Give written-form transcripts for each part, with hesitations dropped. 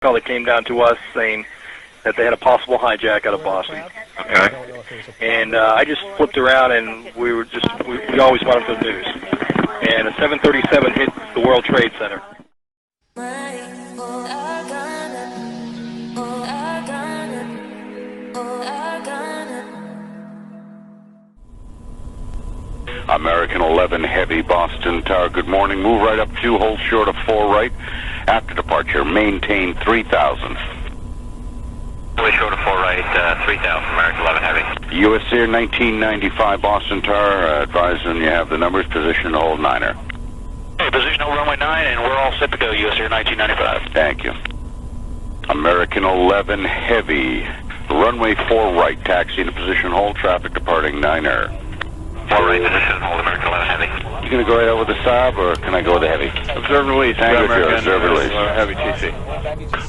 call that came down to us saying that they had a possible hijack out of Boston. Okay. And I just flipped around, and we always want them to the news. And a 737 hit the World Trade Center. American 11 Heavy, Boston Tower, good morning. Move right up 2, hold short of 4 right. After departure, maintain 3,000. Way short of 4 right, 3,000, American 11 Heavy. US Air 1995, Boston Tower, advise when you have the numbers, position hold 9er. Hey, position hold runway 9, and we're all set to go, US Air 1995. Thank you. American 11 Heavy, runway 4 right, taxi to position hold, traffic departing 9er. 4 right, position hold, American 11 Heavy. You gonna go right over the Saab, or can I go with the Heavy? Observe and release. Observe and release. Heavy TC.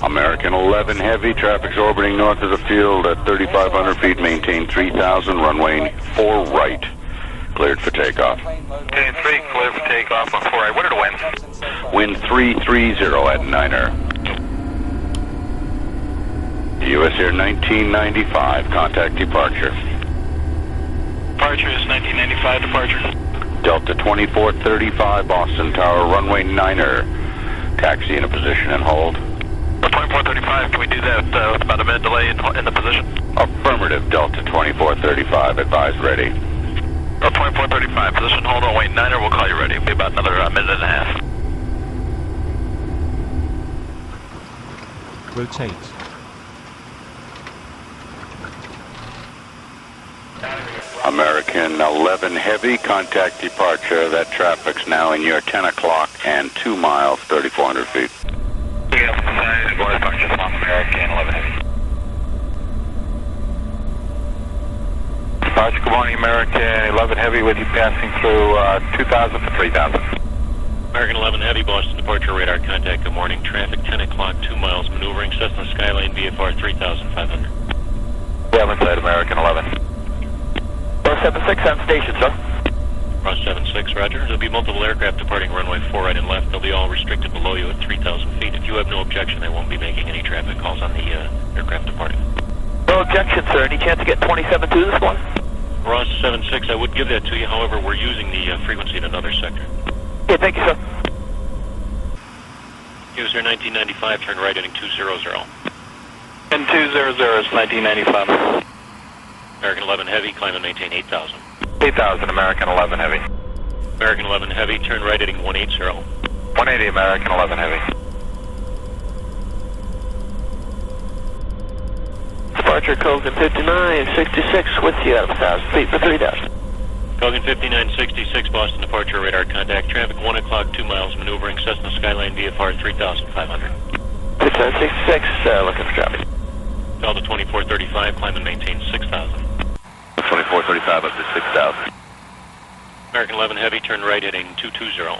American 11 Heavy, traffic's orbiting north of the field at 3,500 feet, maintain 3,000, runway 4 right, cleared for takeoff. Maintain 3, cleared for takeoff on 4 right. What are the winds? Wind 330 at 9er. US Air 1995, contact departure. Departure is 1995 departure. Delta 2435, Boston Tower, runway 9er. Taxi in a position and hold. 2435, can we do that with about a minute delay in the position? Affirmative, Delta 2435, advise ready. 2435, position hold, runway 9er, we'll call you ready. It'll be about another minute and a half. Rotate. American 11 Heavy, contact departure. That traffic's now in your 10 o'clock and 2 miles, 3,400 feet. Yeah, departure from American 11 Heavy. Departure, good morning, American 11 Heavy, with you passing through 2,000 for 3,000. American 11 Heavy, Boston departure radar contact, good morning. Traffic 10 o'clock, 2 miles, maneuvering Cessna Skyline VFR 3,500. Yeah, inside American 11. 76 on station, sir. Cross 76, roger. There'll be multiple aircraft departing runway 4 right and left. They'll be all restricted below you at 3,000 feet. If you have no objection, I won't be making any traffic calls on the aircraft departing. No objection, sir. Any chance to get 27-2 this one? Ross 76, I would give that to you. However, we're using the frequency in another sector. Yeah, thank you, sir. US Air 1995, turn right heading 200. And 200 is 1995. American 11 Heavy, climb and maintain 8,000. 8,000, American 11 Heavy. American 11 Heavy, turn right heading 180. 180, American 11 Heavy. Departure Kogan 5966 with you at 1,000 feet for 3,000. Kogan 5966, Boston departure radar contact. Traffic 1 o'clock, 2 miles, maneuvering Cessna Skyline VFR 3,500. 5966, looking for traffic. Delta 2435, climb and maintain 6,000. 2435 up to 6,000. American 11 Heavy, turn right heading 220.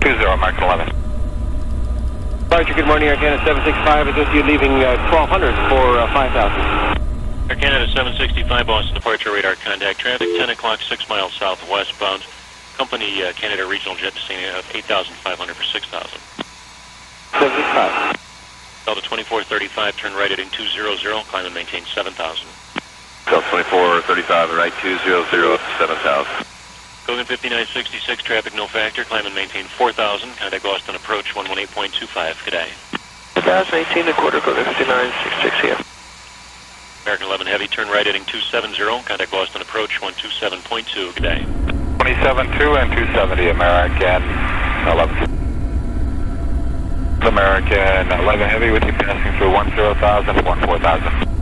20, American 11. Departure, good morning, Air Canada 765. Is this you leaving 1,200 for 5,000? Air Canada 765, Boston departure radar contact. Traffic 10 o'clock, 6 miles southwestbound. Company Canada Regional Jet descending of 8,500 for 6,000. 765. Delta 2435, turn right heading 200, climb and maintain 7,000. Delta 2435, right 200 up to 7,000. Kogan 5966, traffic no factor, climb and maintain 4,000. Contact Boston approach 118.25, good day. 2018 and quarter, Kogan 5966 here. American 11 Heavy, turn right heading 270, contact Boston approach 127.2, good day. 27-2 and 270, American 11. American 11 Heavy with you passing through 10,000 and 14,000.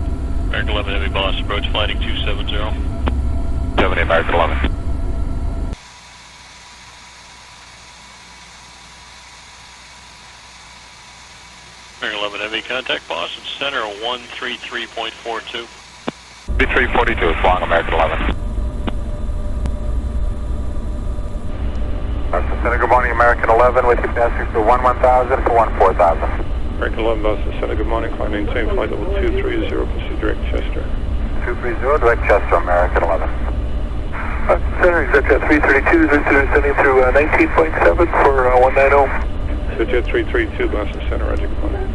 American 11 Heavy, boss, approach flighting 270. 70, American 11. American 11 Heavy, contact Boston Center 133.42. 3342 is long, American 11. Boston Center, good morning, American 11 with you passing through 11,000 for 14,000. American 11, Boston Center, good morning. Climb maintain flight level 230, proceed direct Chester. 230, direct Chester, American 11. Center, Jet 332, descending through 19.7 for 190. So Jet 332, Boston Center, Roger, good morning.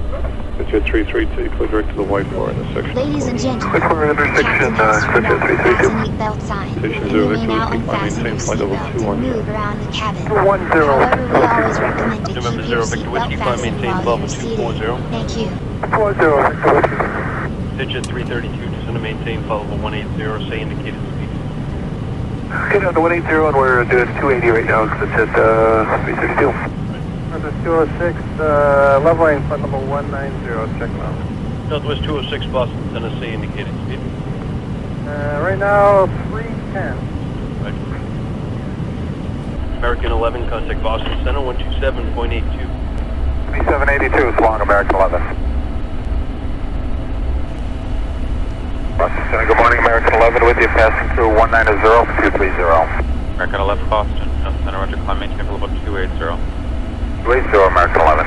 Switch 332, clear direct to the white bar intersection. Ladies and gentlemen, White bar intersection, switch 332. fasten belt sign. Station You 0, may Victor, now maintain unfasten your flight level seatbelt 210. and move around the cabin. 210. However, we always recommend to November keep your 0, Victor seatbelt Whiskey, climb, fastened maintain while level you're seated. 240. Thank you. 210, Victor Whiskey. Digit 332, descend to maintain level 180, say indicated speed. Okay, down to 180 and we're doing 280 right now, because it's at 332. This is 206, leveling flight level 190, check them out. Southwest 206, Boston, Tennessee, indicated speed. Right now, 310. Right. American 11, contact Boston Center, 127.82. 3782, it's long, American 11. Boston Center, good morning, American 11 with you, passing through 190, 230. American 11 Boston, Center Roger, climb maintain level 280. 280, American 11.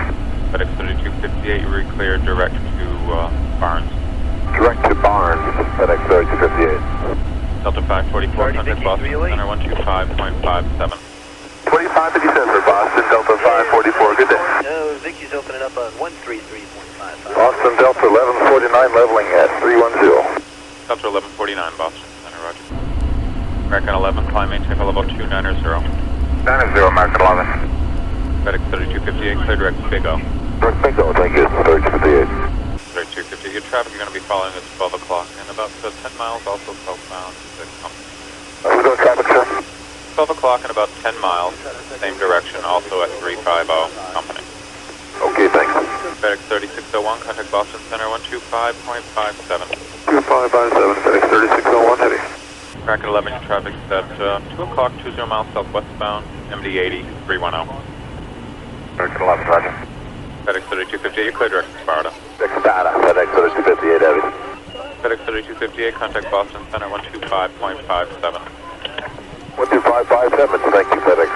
FedEx 3258, you're cleared direct to Barnes. Direct to Barnes, FedEx 3258. Delta 544, contact Boston Center 125.57. 2557 for Boston, Delta 544, good day. No, Vicky's opening up on 133.55. Boston, Delta 1149, leveling at 310. Delta 1149, Boston Center Roger. American 11, climb maintain level 290. 90, American 11. FedEx 3258, clear direct to Big O. Direct bingo, thank you, 3258. 3258, your traffic you're going to be following is 12 o'clock and about 10 miles also southbound. We're doing traffic, sir. 12 o'clock and about 10 miles, same direction, also at 350, company. Okay, thanks. FedEx 3601, contact Boston Center 125.57. 2557, FedEx 3601, heavy. American 11, your traffic is at 2 o'clock, 20 miles southwestbound, MD 80, 310. American 11, roger. FedEx 3258, you're clear direct to Sparta. Data, FedEx 3258, heavy. FedEx 3258, contact Boston Center 125.57. 12557, thank you, FedEx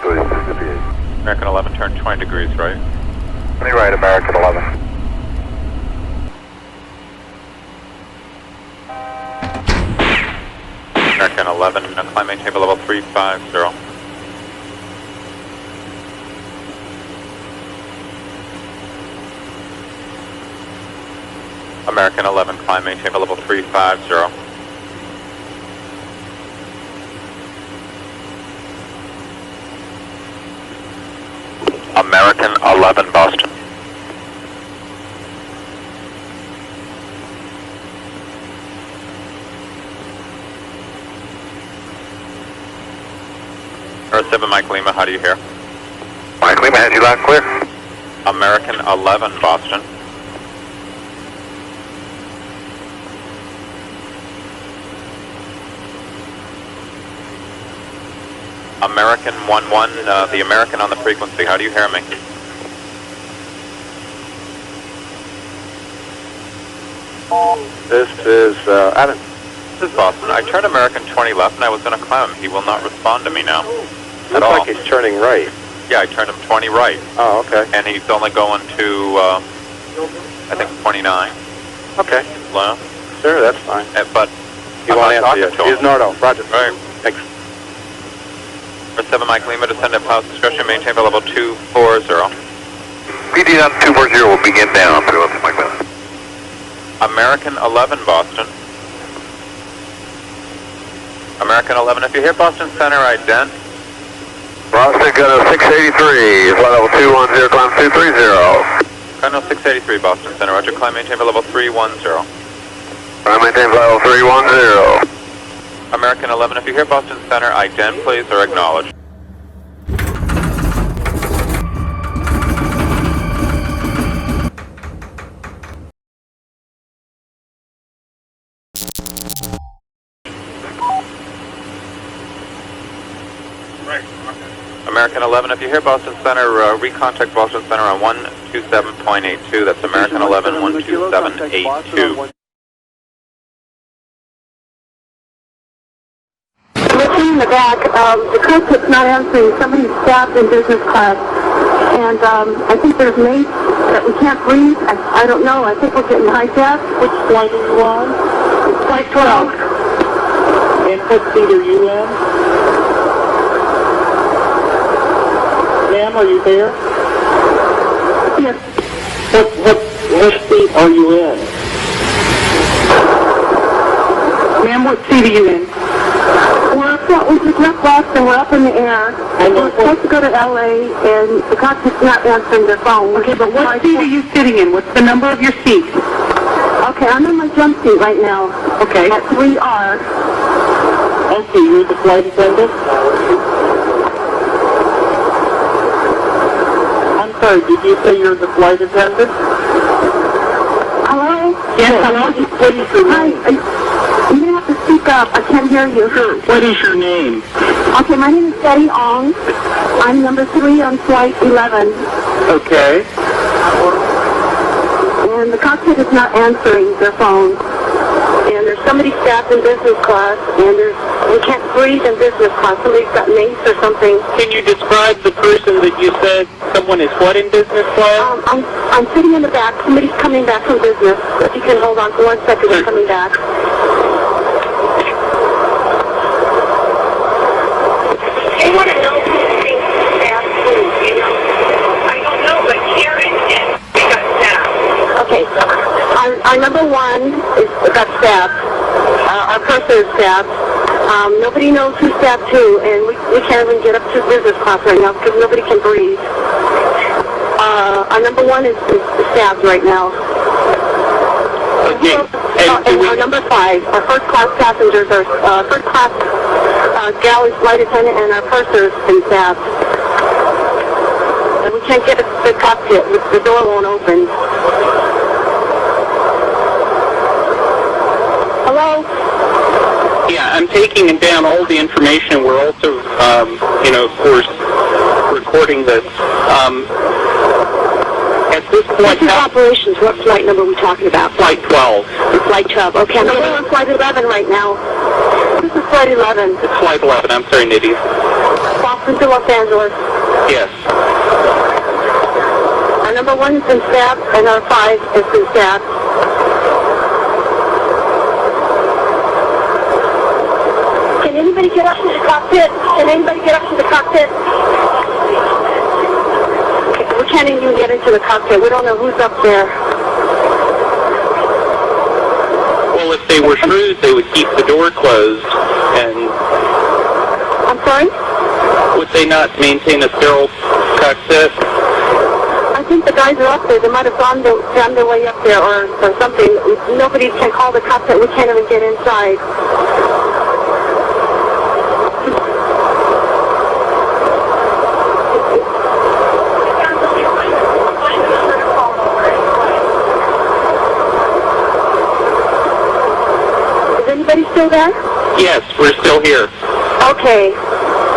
3258. American 11, turn 20 degrees right. 20 right, American 11. American 11, climb maintain level 350. American 11, climb maintain level 350. American 11, Boston. Earth 7, Mike Lima, how do you hear? Mike Lima, has you loud and clear? American 11, Boston. American 11, the American on the frequency, how do you hear me? This is Adam. This is Boston. I turned American 20 left and I was going to climb him. He will not respond to me now. Looks like he's turning right. Yeah, I turned him 20 right. Oh, okay. And he's only going to, I think 29. Okay. Well, Sure, that's fine. but You I'm want to not answer talking yet? to him. Here's Nardo. Roger. All right. Thanks. Earth 7, Mike Lima, descend at pilot's discretion, maintain level 240. PD on 240 will begin down. Mike Lima. American 11, Boston. American 11, if you hit Boston Center, ident. Boston, got a 683, flight level 210, climb 230. Cardinal 683, Boston Center, roger, climb maintain level 310. Climb maintain flight level 310. American 11, if you hear Boston Center, ident please or acknowledge. American 11, if you hear Boston Center, recontact Boston Center on 127.82. That's American 11, 127.82. Looking in the back, the cockpit's not answering. Somebody's stabbed in business class. And I think there's mates that we can't breathe. I don't know. I think we're getting hijacked. Which flight are you on? Flight 12. And what seat are you in? Ma'am, are you there? Yes. what seat are you in? Ma'am, what seat are you in? We just left Boston. We're up in the air. And we're supposed to go to L.A., and the cockpit's not answering their phone. Okay, but what seat are you sitting in? What's the number of your seat? Okay, I'm in my jump seat right now. Okay. At 3R. Okay, you're the flight attendant? I'm sorry, did you say you're the flight attendant? Hello? Yes, hello? What is your name? Hi. You're going to have to speak up. I can't hear you. Sure. What is your name? Okay, my name is Betty Ong. I'm number 3 on flight 11. Okay. And the cockpit is not answering their phone. And there's somebody strapped in business class, and we can't breathe in business class. Somebody's got mace or something. Can you describe the person that you said someone is what in business class? I'm sitting in the back. Somebody's coming back from business. If you can hold on for 1 second, they're coming back. I want to know who thinks fast food, you know? I don't know, but Karen did. We got stabbed. Okay. Our number 1 got stabbed. Our purser is stabbed. Nobody knows who stabbed who, and we can't even get up to business class right now because nobody can breathe. Our number 1 is stabbed right now. Okay. And our number 5, our first class passengers are first class galley flight attendant, and our purser has been stabbed. And we can't get the cockpit. The door won't open. Hello? Yeah, I'm taking down all the information. We're also, of course, recording this. At this point, this is operations. What flight number are we talking about? Flight 12. Flight 12. Okay, I'm on flight 11 right now. This is flight 11. It's flight 11. I'm sorry, Nydia. Boston to Los Angeles. Yes. Our number 1 has been stabbed, and our 5 has been stabbed. Can anybody get up to the cockpit? Can anybody get up to the cockpit? We can't even get into the cockpit. We don't know who's up there. Well, if they were shrewd, they would keep the door closed. And I'm sorry? would they not maintain a sterile cockpit? I think the guys are up there. They might have found their way up there or something. Nobody can call the cockpit. We can't even get inside. Anybody still there? Yes, we're still here. Okay.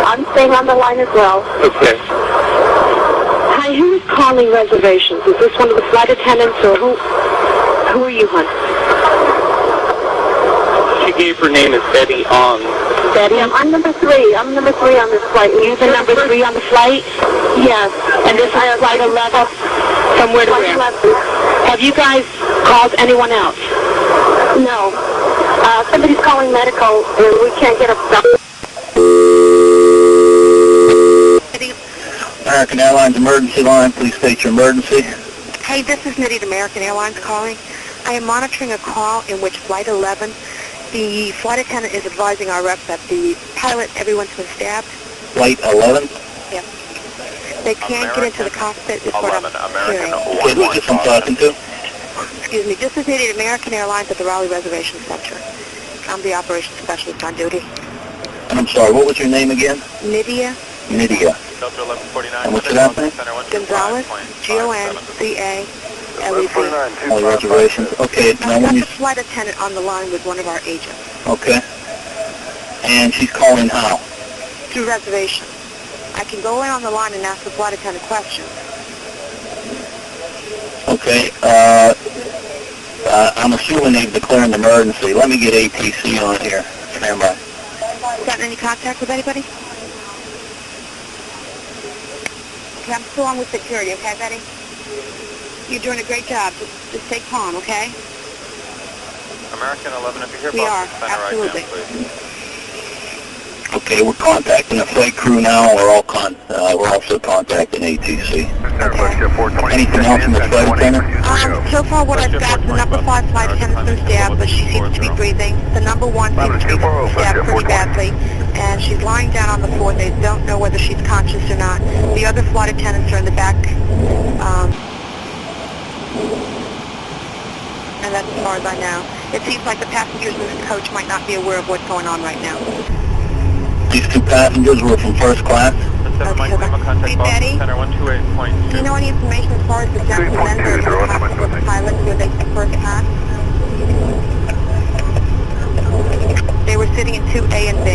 I'm staying on the line as well. Okay. Hi, who is calling reservations? Is this one of the flight attendants, or who are you, hon? She gave her name as Betty Ong. Betty? I'm number 3. I'm number 3 on this flight. You're the number 3 on the flight? Yes. And this is flight 11? From where to where? 11. Have you guys called anyone else? No. Somebody's calling medical, and we can't get a stop. American Airlines emergency line, please state your emergency. Hey, this is Nitty, American Airlines calling. I am monitoring a call in which Flight 11, the flight attendant is advising our rep that the pilot, everyone's been stabbed. Flight 11? Yeah. They can't get into the cockpit, is what I'm hearing. Okay, who's this I'm talking to? Excuse me, this is Nitty, American Airlines at the Raleigh Reservation Center. I'm the operations specialist on duty. And I'm sorry, what was your name again? Nydia. Nydia. And what's your last name? Gonzalez, Goncalez. All reservations. Okay, now I've got when you... the flight attendant on the line with one of our agents. Okay. And she's calling how? Through reservation. I can go in on the line and ask the flight attendant questions. Okay, I'm assuming they've declared an emergency. Let me get ATC on here. Stand by. Gotten any contact with anybody? Okay, I'm still on with security, okay, Betty? You're doing a great job. Just stay calm, okay? American 11, if you're here, we are, Boston Center, absolutely. right now, please. Okay, we're contacting the flight crew now. We're also contacting ATC. Anything else from the flight attendant? So far what I've got, the number 5 flight attendant's been stabbed, but she seems to be breathing. The number 1 seems to be stabbed pretty badly, and she's lying down on the floor. They don't know whether she's conscious or not. The other flight attendants are in the back, and that's as far as I know. It seems like the passengers in this coach might not be aware of what's going on right now. These 2 passengers were from first class? Hey, Betty, do you know any information as far as the gentlemen or the pilots were they first class? They were sitting in 2A and B.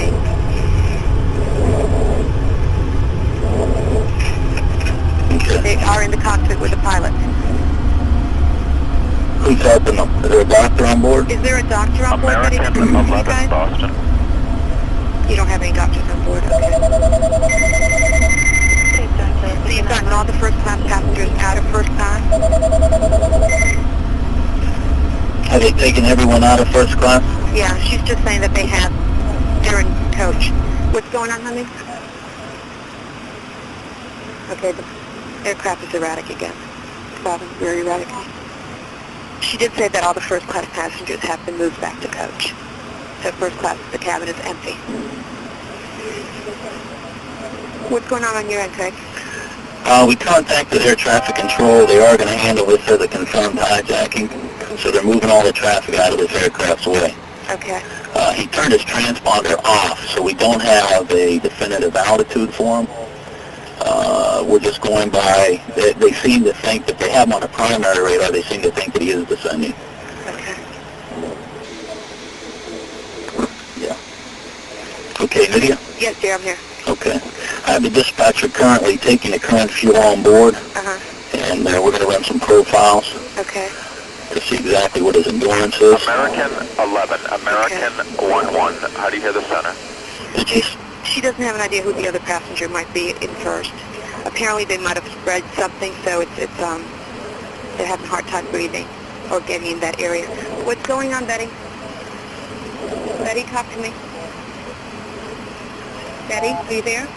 They are in the cockpit with the pilots. Who's helping them? Is there a doctor on board? Is there a doctor on board, Betty? American 11 Boston. You don't have any doctors on board, okay. So you've gotten all the first class passengers out of first class? Have they taken everyone out of first class? Yeah, she's just saying that they have. They're in coach. What's going on, honey? Okay, the aircraft is erratic again. Robin, very erratic. She did say that all the first class passengers have been moved back to coach. So first class, the cabin is empty. What's going on your end, Craig? We contacted air traffic control. They are going to handle this as a confirmed hijacking. So they're moving all the traffic out of this aircraft's way. Okay. He turned his transponder off, so we don't have a definitive altitude for him. We're just going by, they seem to think that they have him on a primary radar. They seem to think that he is descending. Okay. Yeah. Okay, Lydia? Yes, dear, I'm here. Okay. I have the dispatcher currently taking the current fuel on board. Uh-huh. And we're going to run some profiles. Okay. To see exactly what his endurance is. American 11, American 11. How do you hear the center? She doesn't have an idea who the other passenger might be in first. Apparently they might have spread something, so they're having a hard time breathing or getting in that area. What's going on, Betty? Betty, talk to me. Betty, are you there?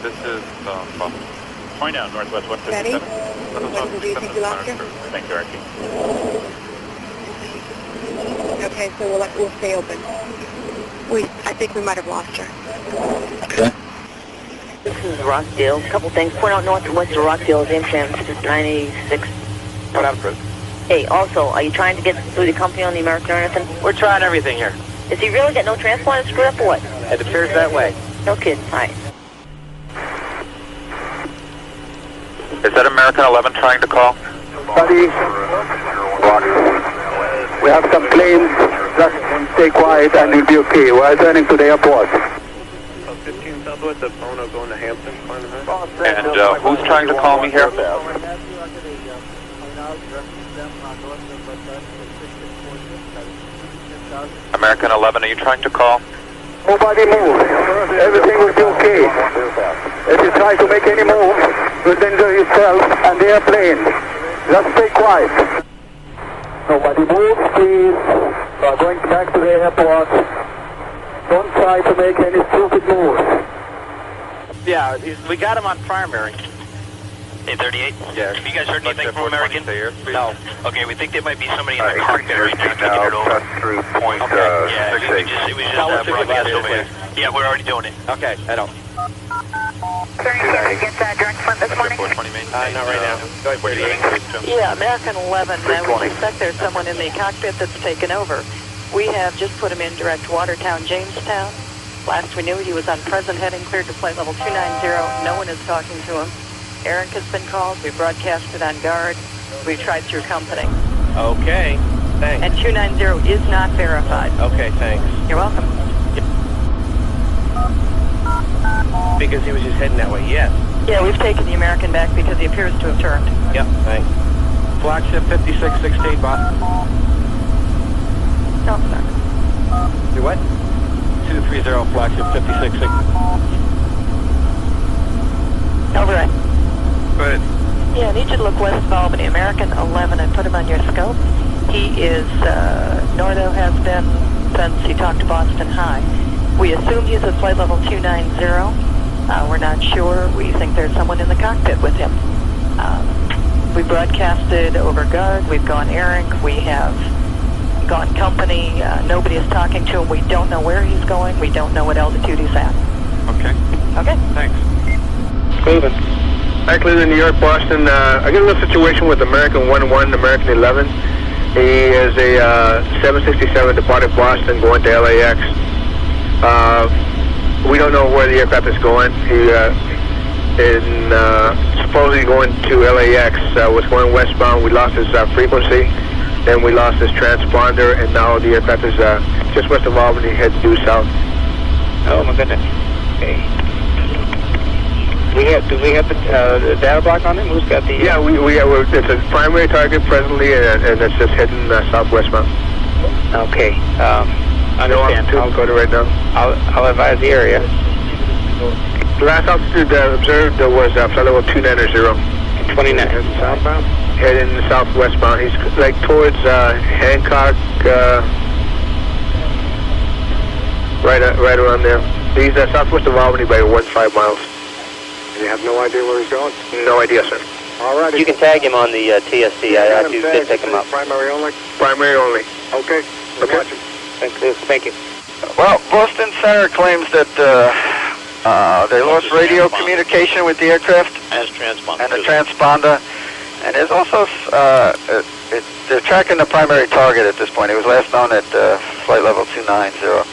This is point out northwest 157. Betty? Do you think you lost her? Thank you, Archie. Okay, so we'll stay open. I think we might have lost her. Okay. This is Rockdale. A couple things. Point out northwest of Rockdale is Amtrak 986. What up, Chris? Hey, also, are you trying to get through the company on the American or anything? We're trying everything here. Is he really got no transponder screwed up or what? It appears that way. No kidding. Hi. Is that American 11 trying to call? Buddy, we have some planes. Just stay quiet and you'll be okay. We're turning to the airport. 15 Southwest of Bono going to Hampton. And who's trying to call me here? American 11, are you trying to call? Nobody move. Everything will be okay. If you try to make any move, you'll injure yourself and the airplane. Just stay quiet. Nobody move, please. We are going back to the airport. Don't try to make any stupid moves. Yeah, we got him on primary. 838? Yeah. Have you guys heard anything from American? No. Okay, we think there might be somebody in the cockpit right now taking it over. Through point Yeah, it was just broadcast over here. Yeah, we're already doing it. Okay, I don't. Sir, you guys get that direct front this morning? Not right now. Go ahead, Yeah, American 11. We suspect there's someone in the cockpit that's taken over. We have just put him in direct Watertown, Jamestown. Last we knew, he was on present heading, cleared to flight level 290. No one is talking to him. Eric has been called. We broadcasted on guard. We tried through company. Okay, thanks. And 290 is not verified. Okay, thanks. You're welcome. Because he was just heading that way, yes. Yeah, we've taken the American back because he appears to have turned. Yep, thanks. Flagship 5616, Boston. No, sir. Do what? 230, flagship 5616. Over it. Good. Yeah, I need you to look west of Albany. American 11, and put him on your scope. He is, Nordo has been since he talked to Boston High. We assume he's at flight level 290. We're not sure. We think there's someone in the cockpit with him. We broadcasted over guard. We've gone ARINC. We have gone company. Nobody is talking to him. We don't know where he's going. We don't know what altitude he's at. Okay. Okay. Thanks. Cleveland. Hi, Cleveland, New York, Boston. I got a little situation with American 11, American 11. He is a 767 departed Boston going to LAX. We don't know where the aircraft is going. He is supposedly going to LAX. Was going westbound. We lost his frequency. Then we lost his transponder, and now the aircraft is just west of Albany, heading due south. Oh my goodness. Okay. Do we have the data block on him? Who's got the? Yeah, it's a primary target presently, and it's just heading southwestbound. Okay. Understand. No altitude right now. I'll advise the area. The last altitude observed was flight level 290. 29. Heading southbound. Heading southwestbound. He's like towards Hancock, right around there. He's southwest of Albany by 15 miles. You have no idea where he's going? No idea, sir. All right. You can tag him on the TSC. I did pick him up. Primary only? Primary only. Okay. Okay. Thank you. Well, Boston Center claims that they lost radio communication with the aircraft As transponder. and the transponder. And there's also, they're tracking the primary target at this point. He was last known at flight level 290.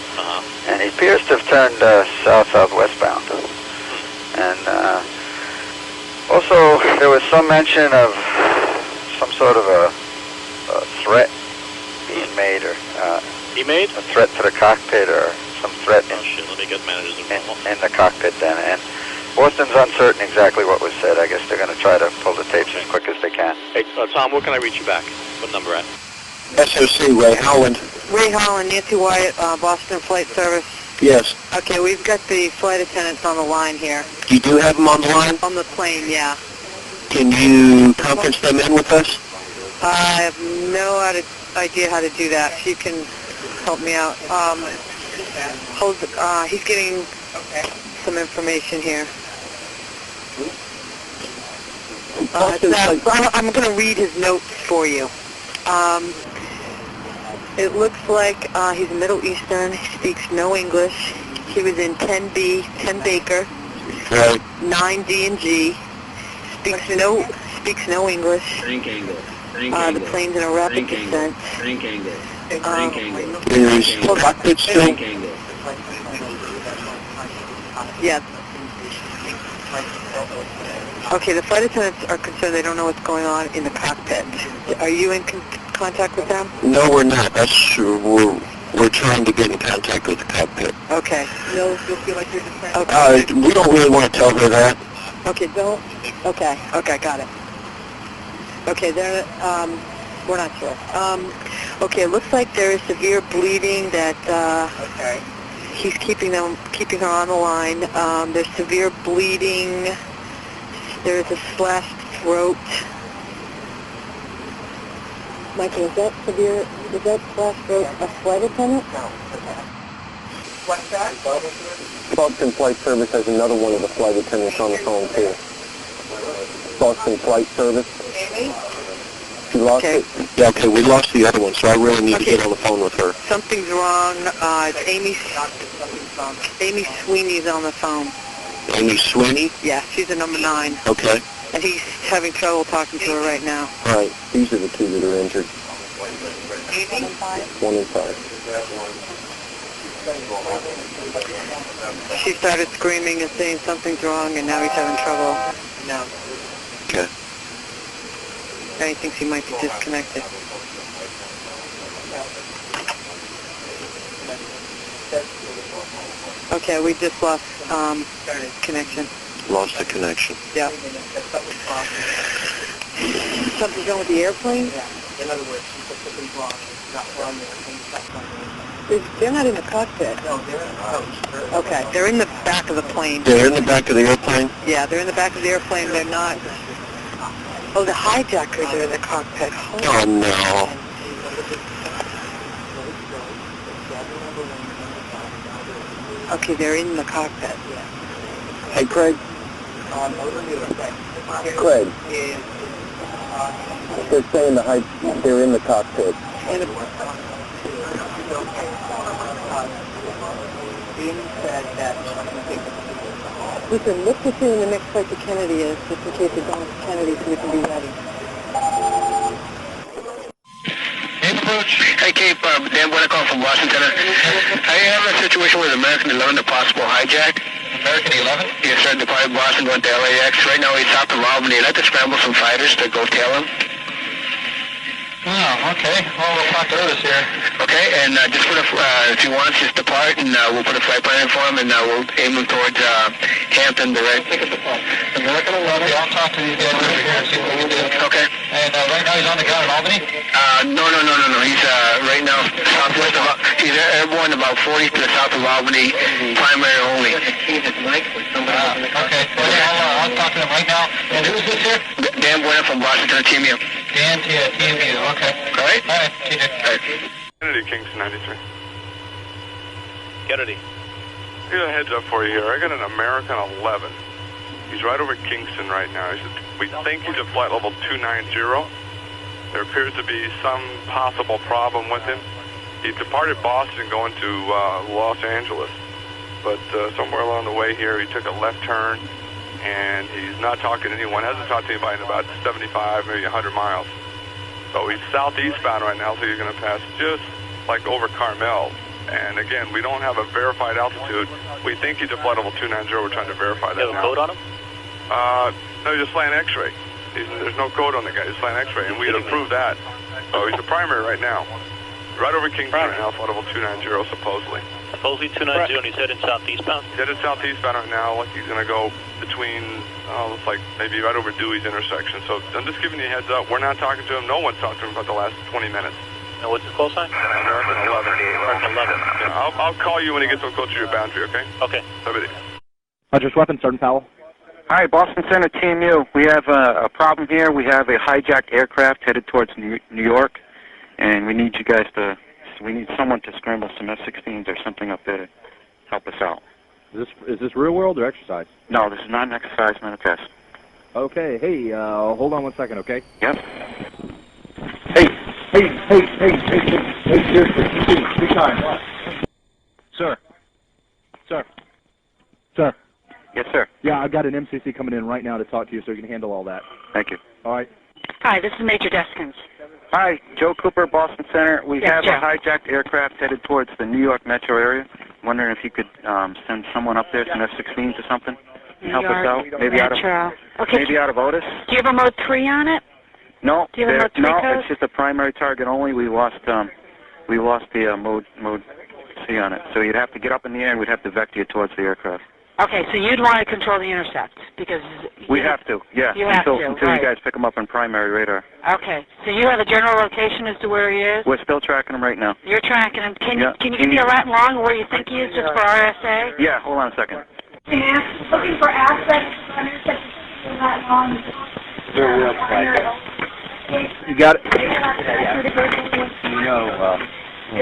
And he appears to have turned south-southwestbound. And also, there was some mention of some sort of a threat being made, or a threat to the cockpit, or some threat Oh shit, let me get managers in the cockpit then. And Boston's uncertain exactly what was said. I guess they're going to try to pull the tapes as quick as they can. Hey, Tom, where can I reach you back? What number at? SOC, Ray Howland. Ray Holland, Nancy Wyatt, Boston Flight Service. Yes. Okay, we've got the flight attendants on the line here. You do have them on the line? On the plane, yeah. Can you conference them in with us? I have no idea how to do that. If you can help me out. He's getting some information here. I'm going to read his notes for you. It looks like he's Middle Eastern. He speaks no English. He was in 10B, 10 Baker, right. 9 D and G. Speaks no English. The plane's in a rapid descent. Is cockpit still? Yeah. Okay, the flight attendants are concerned they don't know what's going on in the cockpit. Are you in contact with them? No, we're not. We're trying to get in contact with the cockpit. Okay. You'll feel like you're just okay. We don't really want to tell her that. Okay, don't. Okay, got it. Okay, we're not sure. Okay, it looks like there is severe bleeding that he's keeping her on the line. There's severe bleeding. There's a slashed throat. Michael, is that slashed throat a flight attendant? No. What's that? Boston Flight Service has another one of the flight attendants on the phone too. Boston Flight Service. Amy? She lost it? Yeah, okay, we lost the other one, so I really need to get on the phone with her. Something's wrong. It's Amy Sweeney's on the phone. Amy Sweeney? Yeah, she's a number 9. Okay. And he's having trouble talking to her right now. All right, these are the two that are injured. 1 and 5. She started screaming and saying something's wrong, and now he's having trouble. No. Okay. And he thinks he might be disconnected. Okay, we just lost connection. Lost the connection. Yeah. Something's wrong with the airplane? In other words, something's wrong. They're not in the cockpit. No, they're in the coach. Okay, they're in the back of the plane. They're in the back of the airplane? Yeah, they're in the back of the airplane. They're not. Oh, the hijackers are in the cockpit. Oh, no. Okay, they're in the cockpit. Hey, Craig. Craig. They're saying they're in the cockpit. Listen, let's get you in the next flight to Kennedy is, just in case they're going to Kennedy so we can be ready. Hey, Cape, Dan Buenaco from Washington. I have a situation with American 11, a possible hijack. American 11? Yes, sir. Departed Boston, went to LAX. Right now he's south of Albany. I'd like to scramble some fighters to go tail him. Oh, okay. Well, we'll talk to Otis here. Okay, and just put if you want, just depart, and we'll put a flight plan in for him, and we'll aim him towards Hampton, direct. Take it to American 11. I'll talk to these guys over here and see what we can do. Okay. And right now he's on the ground in Albany? No. He's right now southwest of. He's airborne about 40 to the south of Albany, primary only. Okay. Well, yeah, I'll talk to him right now. And who's this here? Dan Buena from Washington, TMU. Dan, TMU. Okay. All right. All right. TJ. All right. Kennedy, Kingston 93. Kennedy. Here's a heads up for you here. I got an American 11. He's right over Kingston right now. We think he's at flight level 290. There appears to be some possible problem with him. He departed Boston going to Los Angeles, but somewhere along the way here he took a left turn, and he's not talking to anyone, hasn't talked to anybody in about 75, maybe 100 miles. So he's southeastbound right now, so you're going to pass just like over Carmel. And again, we don't have a verified altitude. We think he's at flight level 290. We're trying to verify that now. You have a code on him? No, he's just flying X-ray. There's no code on the guy. He's flying X-ray, and we had approved that. So he's the primary right now. Right over Kingston right now, flight level 290, supposedly. Supposedly 290, and he's heading southeastbound? He's headed southeastbound right now, like he's going to go between, looks like maybe right over Dewey's intersection. So I'm just giving you a heads up. We're not talking to him. No one's talked to him about the last 20 minutes. And what's his call sign? American 11. American 11. Yeah, I'll call you when he gets close to your boundary, okay? Okay. Roger, weapon, Sergeant Powell. Hi, Boston Center, TMU. We have a problem here. We have a hijacked aircraft headed towards New York, and we need you guys to, we need someone to scramble some F-16s or something up there to help us out. Is this real world or exercise? No, this is not an exercise, man, a test. Okay, hey, hold on 1 second, okay? Yep. Hey, seriously, big time. Sir. Yes, sir. Yeah, I've got an MCC coming in right now to talk to you so you can handle all that. Thank you. All right. Hi, this is Major Deskins. Hi, Joe Cooper, Boston Center. We have Joe. a hijacked aircraft headed towards the New York metro area. Wondering if you could send someone up there, some F-16s or something, to help us out. Maybe out of Otis. Do you have a mode 3 on it? No, Do you have a mode 3 no, code? it's just a primary target only. We lost the mode C on it. So you'd have to get up in the air, and we'd have to vector you towards the aircraft. Okay, so you'd want to control the intercept because We have to, yeah. You have to, until right. you guys pick him up on primary radar. Okay, so you have a general location as to where he is? We're still tracking him right now. You're tracking him. Can Yeah. you give me a right and long where you think he is just for RSA? Yeah, hold on a second. Looking for aspects of intercept that long. You got it?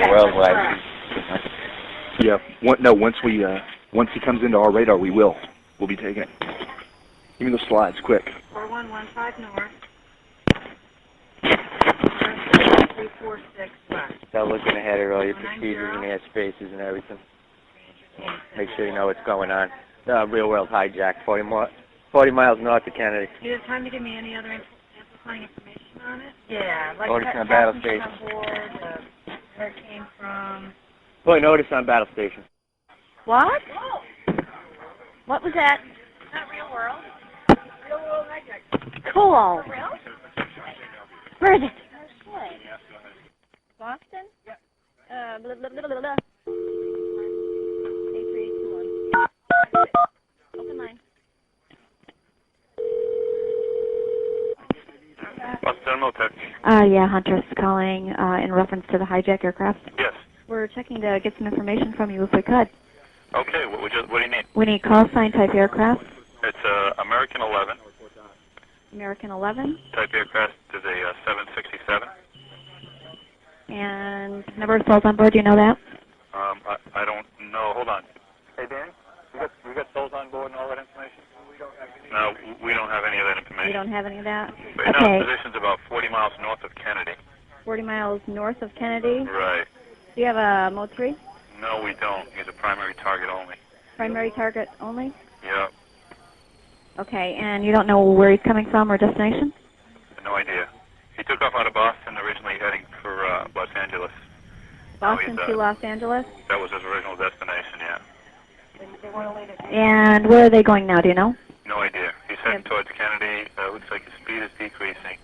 Worldwide. Yeah. Once he comes into our radar, we'll be taking it. Give me those slides, quick. 4115 north. 346 west. Start looking ahead at all your procedures and airspaces and everything. Make sure you know what's going on. Real world hijack, 40 miles north of Kennedy. Do you have time to give me any other amplifying information on it? Yeah, like Notice on battle station. Board, where it came from. Boy, notice on battle station. What? What was that? Not real world. Real world hijack. Cool. For real? Where is it? Boston? Yeah. Blah, blah, blah, blah, blah. 8321. Open line. Boston Motel. Yeah, Hunter's calling in reference to the hijack aircraft. Yes. We're checking to get some information from you if we could. Okay, what do you need? We need call sign type aircraft. It's American 11. American 11. Type aircraft is a 767. And number of souls on board, do you know that? I don't know. Hold on. Hey, in? We got those on board and all that information? No, we don't have any of that information. You don't have any of that? Right now, the position's about 40 miles north of Kennedy. 40 miles north of Kennedy? Right. Do you have a Mode 3? No, we don't. He's a primary target only. Primary target only? Yeah. Okay, and you don't know where he's coming from or destination? No idea. He took off out of Boston, originally heading for Los Angeles. Boston to Los Angeles? That was his original destination, yeah. And where are they going now, do you know? No idea. He's heading towards Kennedy. Looks like his speed is decreasing.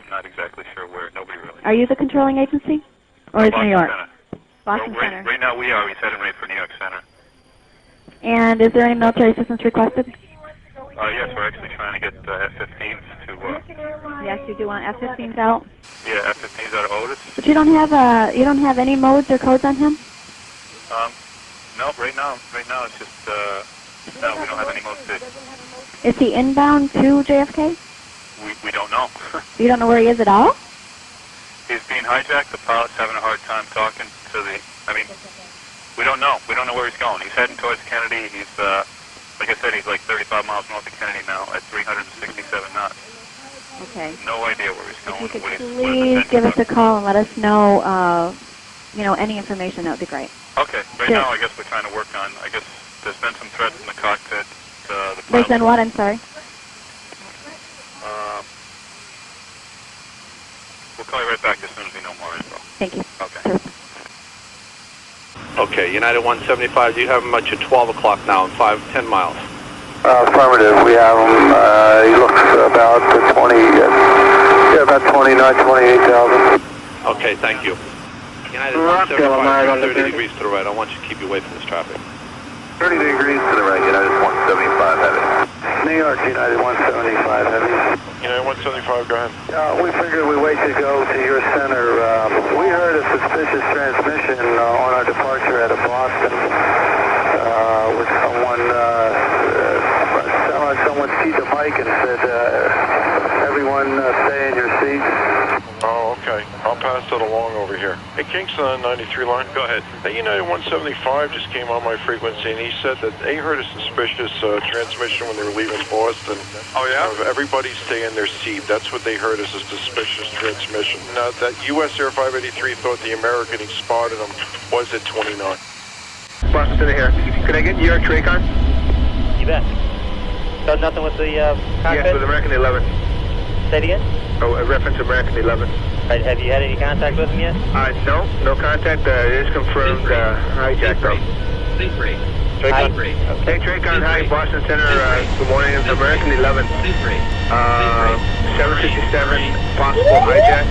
Not exactly sure where. Nobody really. Are you the controlling agency? Or is it New York? Center. Boston well, Center. Right now we are. He's heading right for New York Center. And is there any military assistance requested? Yes, we're actually trying to get F-15s to... Yes, you do want F-15s out? Yeah, F-15s out of Otis. But you don't have any modes or codes on him? No, right now it's just, no, we don't have any modes. Is he inbound to JFK? We don't know. You don't know where he is at all? He's being hijacked. The pilot's having a hard time talking to the, we don't know. We don't know where he's going. He's heading towards Kennedy. He's, like I said, he's like 35 miles north of Kennedy now at 367 knots. Okay. No idea where he's going. If you could please give us a call and let us know, any information, that would be great. Okay. Right now, I guess we're trying to work on, I guess there's been some threats in the cockpit. There's been what? I'm sorry. We'll call you right back as soon as we know more info. Thank you. Okay. Okay, United 175, do you have him at your 12 o'clock now in 10 miles? Affirmative, we have him, he looks about 28,000. Okay, thank you. United 175, 30 degrees to the right, I want you to keep you away from this traffic. 30 degrees to the right, United 175 heavy. New York, United 175 heavy. United 175, go ahead. We figured we'd wait to go to your center. We heard a suspicious transmission on our departure out of Boston with someone keyed the mic and said, everyone stay in your seats. Oh, okay. I'll pass that along over here. Hey, Kingston on 93 line. Go ahead. Hey, United 175 just came on my frequency, and he said that they heard a suspicious transmission when they were leaving Boston. Oh, yeah? Everybody stay in their seat. That's what they heard as a suspicious transmission. Now, that U.S. Air 583 thought the American he spotted him was at 29. Boston Center here. Could I get your TRACON? You bet. Does nothing with the cockpit? Yes, with American 11. Say it again? Oh, a reference American 11. Right, have you had any contact with him yet? No contact. It is confirmed hijack though. TRACON. Hey, TRACON, hi, Boston Center. Good morning. It's American 11. 767, possible hijack.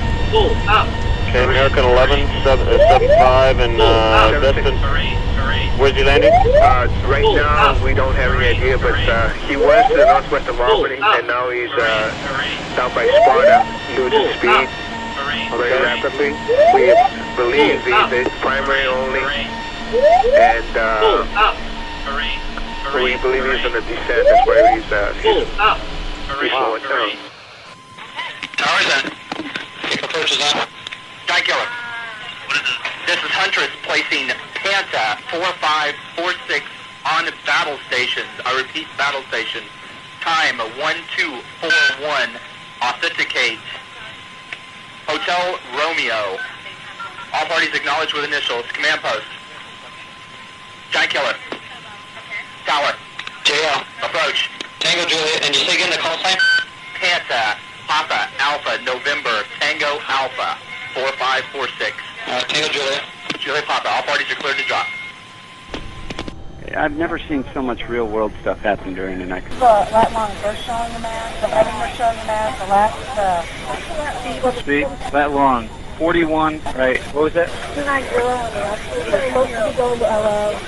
Okay, American 11, 75, and Destin. Where's he landing? Right now, we don't have any idea, but he was to the northwest of Albany, and now he's down by Sparta, losing speed very rapidly. We believe he's primary only, and we believe he's on the descent. That's why he's slowing down. Towers in. Approaches on. Sky Killer. This is Huntress placing Panta 4546 on battle stations. I repeat, battle stations. Time 1241. Authenticate. Hotel Romeo. All parties acknowledged with initials. Command post. Sky Killer. Tower. JL. Approach. Tango Juliet. And you say again the call sign? Panta Papa Alpha November Tango Alpha 4546. Tango Juliet. Juliet Papa, all parties are cleared to drop. I've never seen so much real-world stuff happen during the night. The lat long they're showing the mass, the heading they're showing the mass, the last Speed, that long. 41, right, what was that? 290 on the left. They're supposed to be going to LA.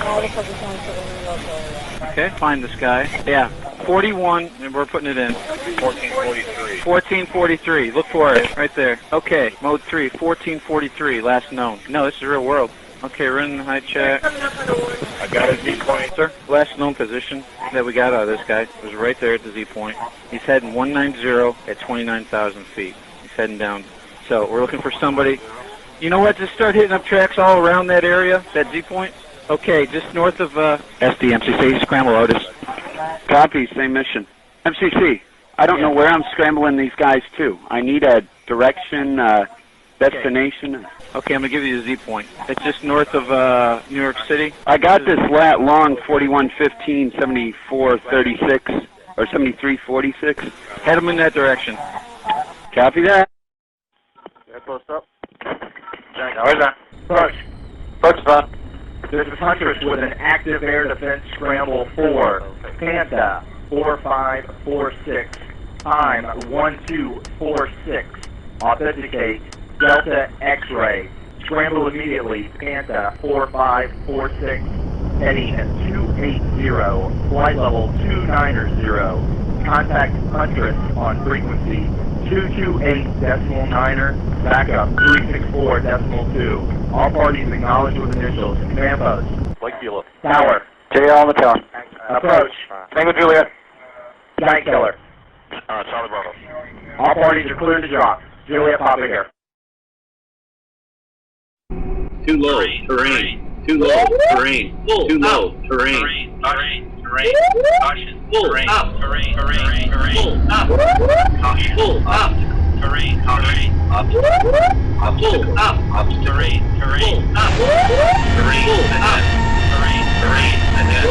All the focus on to the New York area. Okay, find this guy. Yeah, 41, and we're putting it in. 1443. 1443, look for it, right there. Okay, mode 3, 1443, last known. No, this is real world. Okay, we're in the high check. I got a Z point. Sir, last known position that we got out of this guy was right there at the Z point. He's heading 190 at 29,000 feet. He's heading down. So we're looking for somebody. You know what? Just start hitting up tracks all around that area, that Z point. Okay, just north of SDMCC, scramble Otis. Copy, same mission. MCC, I don't know where I'm scrambling these guys to. I need a direction, destination. Okay, I'm going to give you the Z point. It's just north of New York City. I got this lat long 4115, 7436, or 7346. Head them in that direction. Copy that. Yeah, close up. Where's that? Approach, son. This is Huntress with an active air defense scramble for Panda 4546. Time 1246. Authenticate Delta X-ray. Scramble immediately. Panda 4546. Heading 280. Flight level 290. Contact Huntress on frequency 228.9er. Backup 364.2. All parties acknowledged with initials. Command post. Lake Beulah. Tower. JL on the tower. Approach. Tango Juliet. Giant killer. Charlie Bravo. All parties are cleared to drop. Juliet, pop in here. Too low, terrain. Too low, terrain. Too low, terrain. Caution. Terrain. Up. Terrain. Pull up. Caution. Pull up. Terrain. Obstacle. Up. Terrain. Up. Terrain. Up. Terrain. Terrain. Up.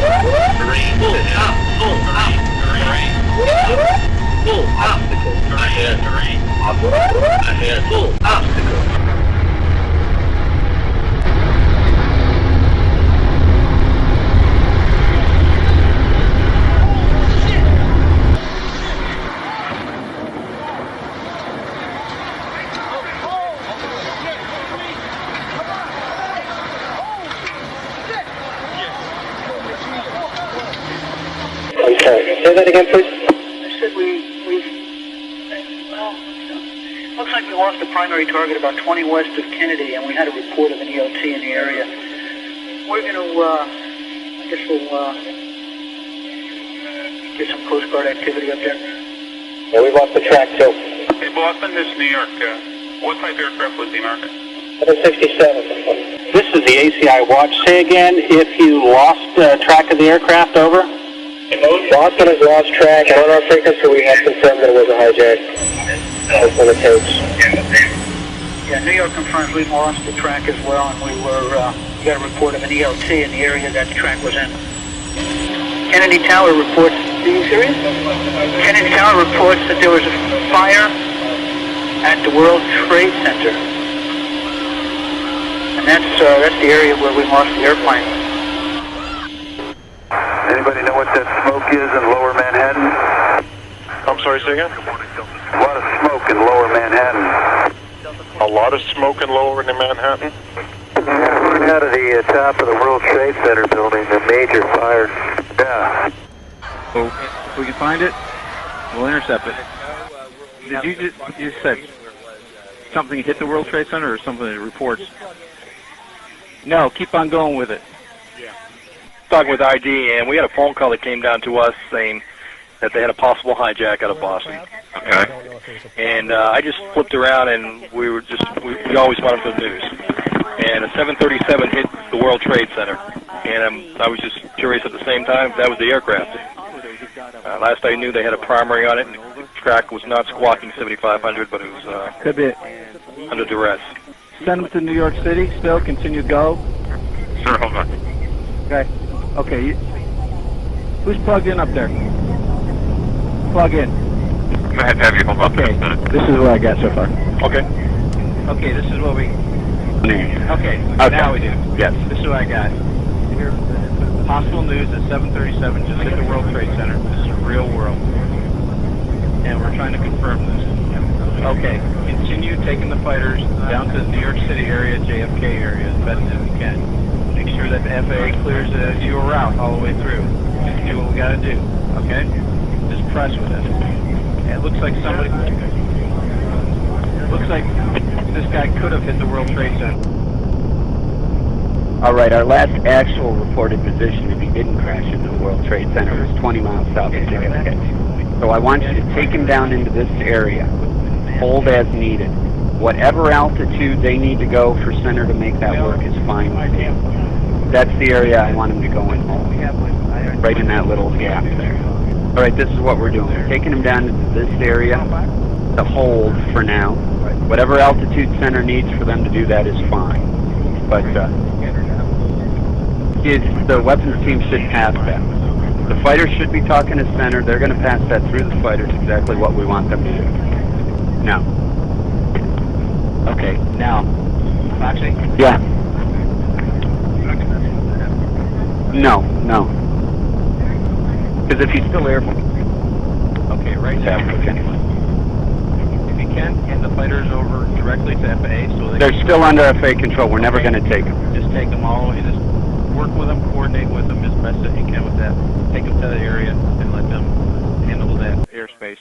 Terrain. Pull. Obstacle. Terrain. Ahead. Pull. Obstacle. Say that again, please. I said looks like we lost the primary target about 20 west of Kennedy, and we had a report of an EOT in the area. We're going to, I guess we'll get some Coast Guard activity up there. Yeah, we lost the track too. Hey, Boston, this is New York. What type aircraft was the American? 767. This is the ACI watch. Say again, if you lost track of the aircraft, over? Boston has lost track. On our frequency, we have confirmed that it was a hijack. That's on the tapes. Yeah, New York confirms we've lost the track as well, and we got a report of an ELT in the area that the track was in. Kennedy Tower reports. Are you serious? Kennedy Tower reports that there was a fire at the World Trade Center, and that's the area where we lost the airplane. Anybody know what that smoke is in lower Manhattan? I'm sorry, say again? A lot of smoke in lower Manhattan. A lot of smoke in lower Manhattan? Coming out of the top of the World Trade Center building, a major fire. Yeah. So if we can find it, we'll intercept it. Did you said something hit the World Trade Center or something that reports? No, keep on going with it. Talking with ID, and we had a phone call that came down to us saying that they had a possible hijack out of Boston. Okay. And I just flipped around, and we always want them to the news. And a 737 hit the World Trade Center, and I was just curious at the same time if that was the aircraft. Last I knew, they had a primary on it, and the track was not squawking 7,500, but it was Could be under duress. Send them to New York City. Still continue go. Sure, hold on. Okay. Okay. Who's plugged in up there? Plug in. Go ahead, have you hold on. Okay. This is what I got so far. Okay. Okay. This is what we. Okay. Now we do. Yes. This is what I got. Here, possible news that 737 just hit the World Trade Center. This is real world, and we're trying to confirm this. Okay. Continue taking the fighters down to the New York City area, JFK area, as best as we can. Make sure that the FAA clears your route all the way through. Just do what we got to do, okay? Just press with it. It looks like somebody. It looks like this guy could have hit the World Trade Center. All right, our last actual reported position, if he didn't crash into the World Trade Center, was 20 miles south of JFK. So I want you to take him down into this area. Hold as needed. Whatever altitude they need to go for center to make that work is fine with me. That's the area I want him to go in. Right in that little gap there. All right, this is what we're doing. We're taking him down into this area to hold for now. Whatever altitude center needs for them to do that is fine. But the weapons team should pass that. The fighters should be talking to center. They're going to pass that through the fighters, exactly what we want them to do. Now. Okay, now. Foxy? Yeah. No. Because if he's still airborne. Okay, right now. If you can, hand the fighters over directly to FAA so they're still under FAA control. We're never going to take them. Just take them all and just work with them, coordinate with them as best that you can with that. Take them to the area and let them handle that airspace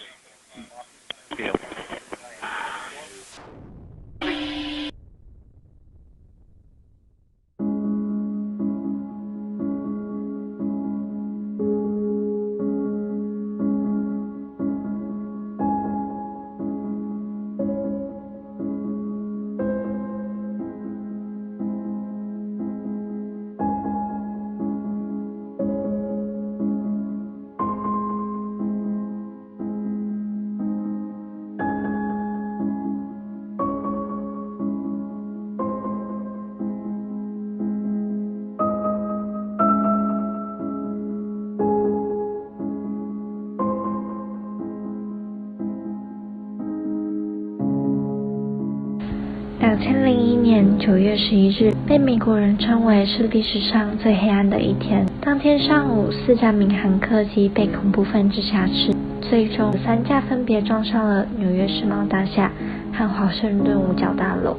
deal.2001年9月11日被美国人称为是历史上最黑暗的一天。当天上午，4架民航客机被恐怖分子挟持，最终3架分别撞上了纽约世贸大厦和华盛顿五角大楼。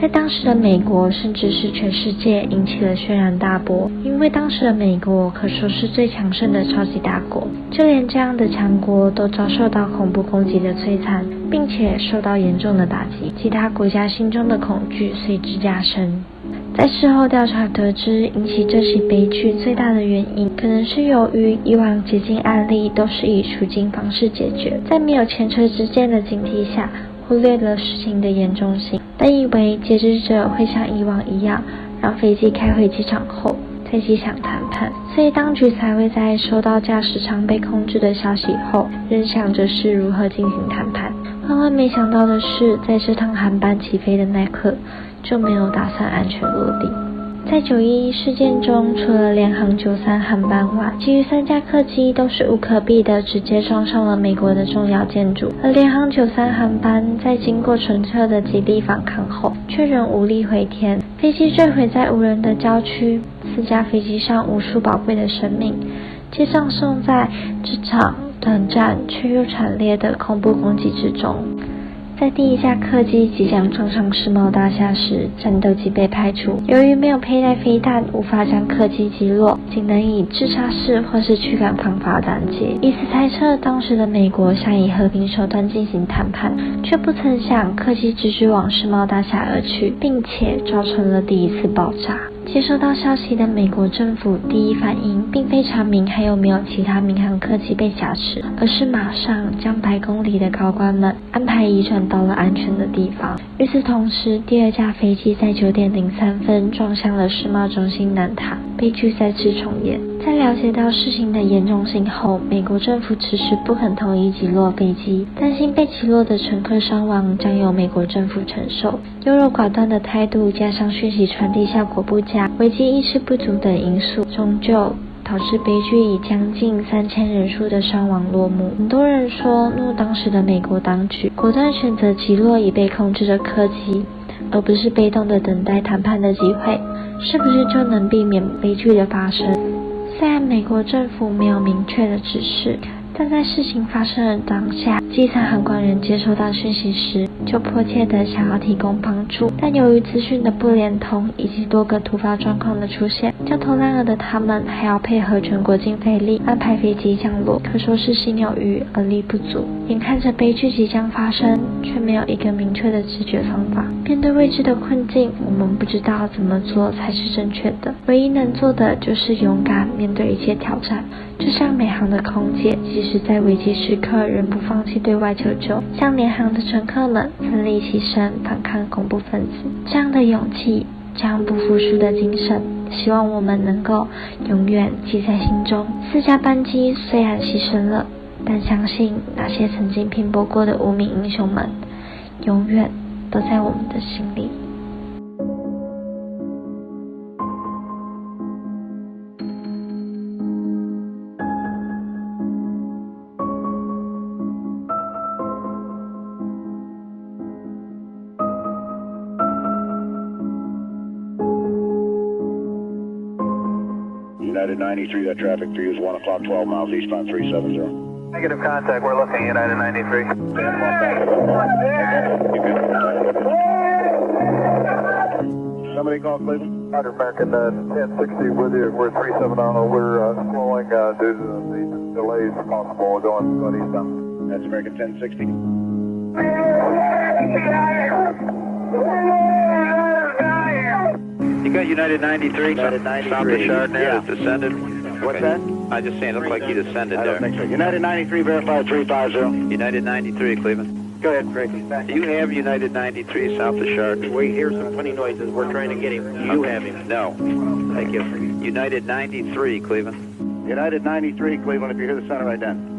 在当时的美国，甚至是全世界引起了轩然大波，因为当时的美国可说是最强盛的超级大国，就连这样的强国都遭受到恐怖攻击的摧残，并且受到严重的打击，其他国家心中的恐惧随之加深。在事后调查得知，引起这起悲剧最大的原因，可能是由于以往接近案例都是以处境方式解决，在没有前车之鉴的警惕下，忽略了事情的严重性，本以为截肢者会像以往一样，让飞机开回机场后，在机场谈判，所以当局才会在收到驾驶舱被控制的消息后，仍想着是如何进行谈判。万万没想到的是，在这趟航班起飞的那刻，就没有打算安全落地。在911事件中，除了联航93航班外，其余3架客机都是无可避的直接撞上了美国的重要建筑，而联航93航班在经过纯澈的极力反抗后，却仍无力回天，飞机坠毁在无人的郊区，4架飞机上无数宝贵的生命，皆葬送在这场短暂却又惨烈的恐怖攻击之中。在第1架客机即将撞上世贸大厦时，战斗机被派出，由于没有佩戴飞弹，无法将客机击落，仅能以自杀式或是驱赶方法拦截。以此猜测，当时的美国想以和平手段进行谈判，却不曾想客机直直往世贸大厦而去，并且造成了第1次爆炸。接收到消息的美国政府第一反应并非查明还有没有其他民航客机被挟持，而是马上将白宫里的高官们安排移转到了安全的地方。与此同时，第2架飞机在9点03分撞向了世贸中心南塔，悲剧再次重演。在了解到事情的严重性后，美国政府迟迟不肯同意击落飞机，担心被击落的乘客伤亡将由美国政府承受。优柔寡断的态度加上讯息传递效果不佳、危机意识不足等因素，终究导致悲剧以将近3000人数的伤亡落幕。很多人说，怒当时的美国当局果断选择击落已被控制的客机，而不是被动的等待谈判的机会，是不是就能避免悲剧的发生？虽然美国政府没有明确的指示，但在事情发生的当下，机舱航管人接收到讯息时，就迫切地想要提供帮助，但由于资讯的不连通以及多个突发状况的出现，焦头烂额的他们还要配合全国经费力安排飞机降落，可说是心有余而力不足。眼看着悲剧即将发生，却没有一个明确的解决方法。面对未知的困境，我们不知道怎么做才是正确的，唯一能做的就是勇敢面对一切挑战。就像美航的空姐，即使在危机时刻仍不放弃对外求救，像联航的乘客们奋力牺牲反抗恐怖分子。这样的勇气，这样不服输的精神，希望我们能够永远记在心中。4架班机虽然牺牲了，但相信那些曾经拼搏过的无名英雄们，永远都在我们的心里。United 93, that traffic for you is 1 o'clock, 12 miles eastbound 370. Negative contact, we're looking at United 93. Somebody call Cleveland? Roger, American 1060 with you. We're 370. We're slowing due to the delays possible. We're going eastbound. That's American 1060. You got United 93? United 93. South of Chardonnay, Yeah. has descended? What's that? I just saying, it looked like he descended I there. don't think so. United 93, verify 350. United 93, Cleveland. Go ahead, Frankie. Do you have United 93 south of Chardonnay? We hear some funny noises. We're trying to get him. Do you have him? No. Thank you. United 93, Cleveland. United 93, Cleveland, if you hear the center identity.